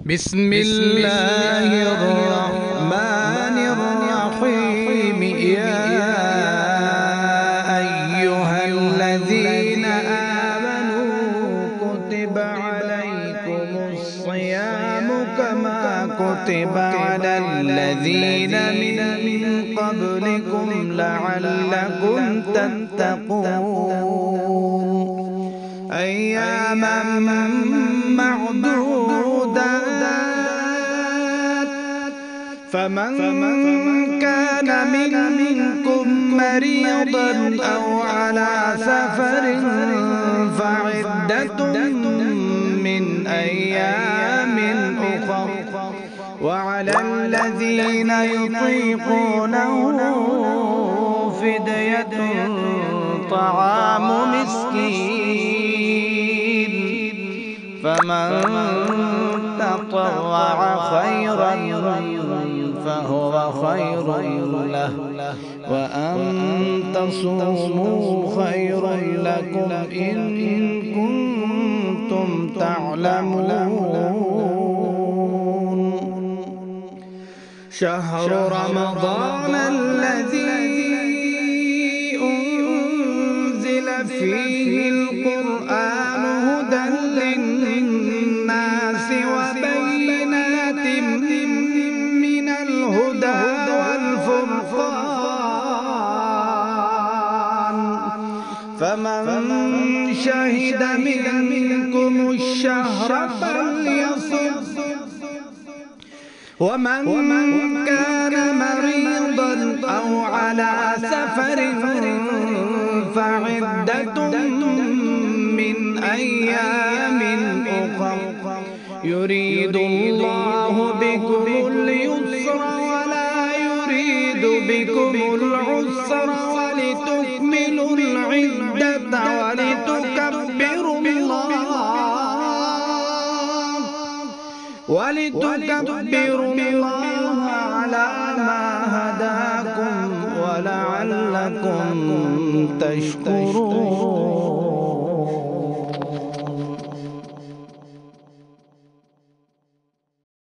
بسم الله الرحمن الرحيم. يا أيها الذين آمنوا كتب عليكم الصيام كما كتب على الذين من قبلكم لعلكم تتقون. أياما معدودات، فمن كان منكم مريضا أو على سفر فعدة من أيام أخر، وعلى الذين يطيقونه فدية طعام مسكين، فمن تطوع خيرا فهو خير له، وأن تصوموا خير لكم إن كنتم تعلمون. شهر رمضان الذي أنزل فيه القرآن هدى للناس وبينات من الهدى والفرقان، فمن شهد منكم الشهر فليصم، ومن كان مريضا أو على سفر فعدة من أيام أخر، يريد الله بكم اليسر ولا يريد بكم العسر، ولتكملوا العدة ولتكبروا الله على ما هداكم ولعلكم تشكرون.